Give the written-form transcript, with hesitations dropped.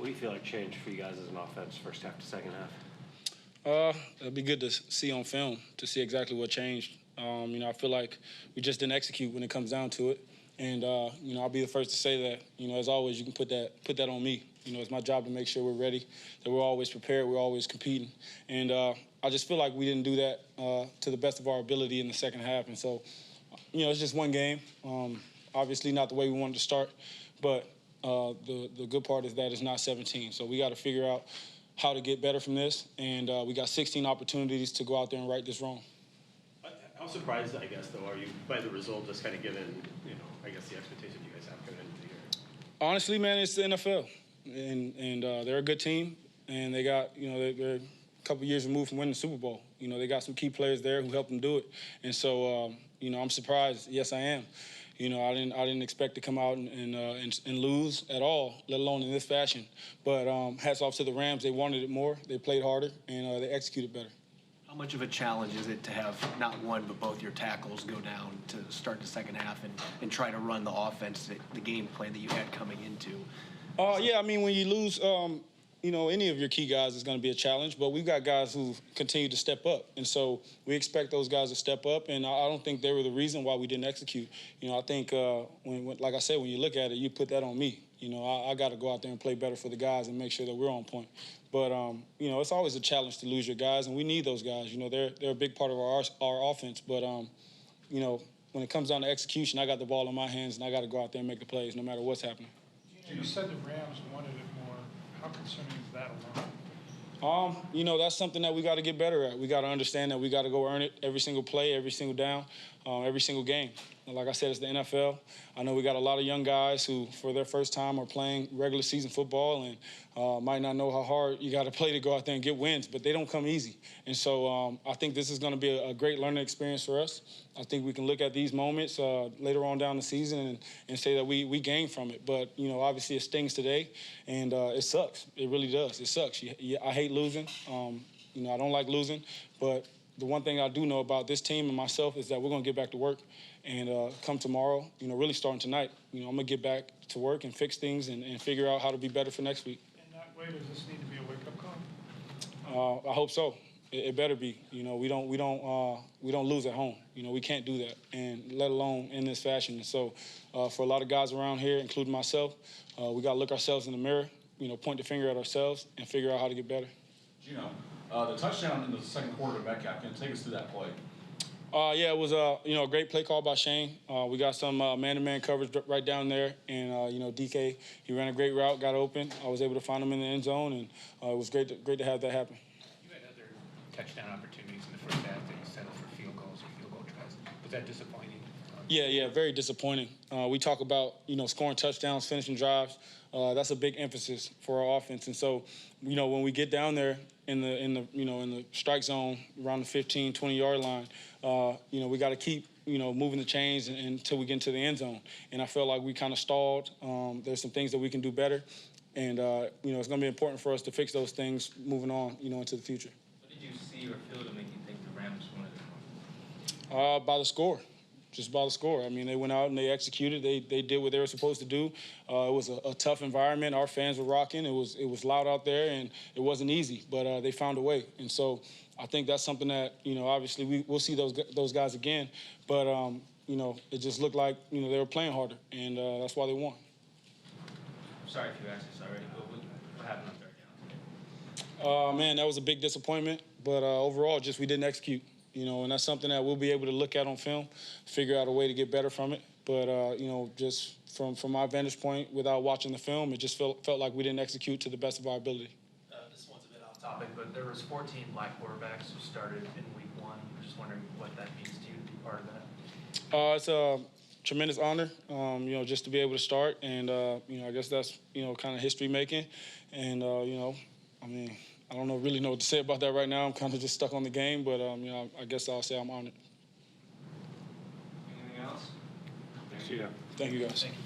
What do you feel like changed for you guys as an offense, first half to second half? It'd be good to see on film to see exactly what changed. I feel like we just didn't execute when it comes down to it. And I'll be the first to say that. As always, you can put that on me. It's my job to make sure we're ready, that we're always prepared, we're always competing. And I just feel like we didn't do that to the best of our ability in the second half. And so, it's just one game. Obviously, not the way we wanted to start, but the good part is that it's not 17. So we got to figure out how to get better from this, and we got 16 opportunities to go out there and right this wrong. How surprised, I guess, though, are you by the result, just kind of given, I guess the expectation you guys have coming into the year? Honestly, man, it's the NFL, and they're a good team, and they got, they're a couple years removed from winning the Super Bowl. They got some key players there who helped them do it, and so, I'm surprised. Yes, I am. I didn't expect to come out and lose at all, let alone in this fashion. But hats off to the Rams. They wanted it more. They played harder, and they executed better. How much of a challenge is it to have not one but both your tackles go down to start the second half and try to run the offense, the game plan that you had coming into? Yeah, when you lose any of your key guys is going to be a challenge, but we've got guys who continue to step up. And so we expect those guys to step up, and I don't think they were the reason why we didn't execute. I think, like I said, when you look at it, you put that on me. I got to go out there and play better for the guys and make sure that we're on point. But, it's always a challenge to lose your guys, and we need those guys. They're a big part of our offense. But, when it comes down to execution, I got the ball in my hands, and I got to go out there and make the plays no matter what's happening. You said the Rams wanted it more. How concerning is that alone? That's something that we got to get better at. We got to understand that we got to go earn it every single play, every single down, every single game. And like I said, it's the NFL. I know we got a lot of young guys who, for their first time, are playing regular season football and might not know how hard you got to play to go out there and get wins, but they don't come easy. And so I think this is going to be a great learning experience for us. I think we can look at these moments later on down the season and say that we gained from it. But, obviously it stings today, and it sucks. It really does. It sucks. I hate losing. I don't like losing. But the one thing I do know about this team and myself is that we're going to get back to work. And come tomorrow, really starting tonight, I'm going to get back to work and fix things and figure out how to be better for next week. In that way, does this need to be a wake-up call? I hope so. It better be. We don't lose at home. We can't do that, and let alone in this fashion. And so, for a lot of guys around here, including myself, we got to look ourselves in the mirror. Point the finger at ourselves and figure out how to get better. Geno, the touchdown in the second quarter to Metcalf. Can you take us through that play? Yeah, it was a great play call by Shane. We got some man-to-man coverage right down there, and DK, he ran a great route, got open. I was able to find him in the end zone, and it was great to have that happen. You had other touchdown opportunities in the first half that you settled for field goals or field goal tries. Was that disappointing? Yeah, very disappointing. We talk about scoring touchdowns, finishing drives. That's a big emphasis for our offense, and so when we get down there in the strike zone around the 15, 20-yard line, we got to keep moving the chains until we get into the end zone. And I feel like we kind of stalled. There's some things that we can do better, and it's going to be important for us to fix those things moving on into the future. What did you see or feel to make you think the Rams wanted it? By the score. Just by the score. They went out and they executed. They did what they were supposed to do. It was a tough environment. Our fans were rocking. It was loud out there, and it wasn't easy. But they found a way. And so I think that's something that obviously we'll see those guys again. But it just looked like they were playing harder, and that's why they won. Sorry if you asked this already, but what happened on third down? Man, that was a big disappointment. But overall, just we didn't execute. And that's something that we'll be able to look at on film, figure out a way to get better from it. But, just from my vantage point, without watching the film, it just felt like we didn't execute to the best of our ability. This one's a bit off topic, but there was 14 black quarterbacks who started in week one. I'm just wondering what that means to you to be part of that. It's a tremendous honor, just to be able to start. And, I guess that's, kind of history making. And, I don't really know what to say about that right now. I'm kind of just stuck on the game, but I guess I'll say I'm honored. Anything else? Thank you. Thank you, guys. Thank you.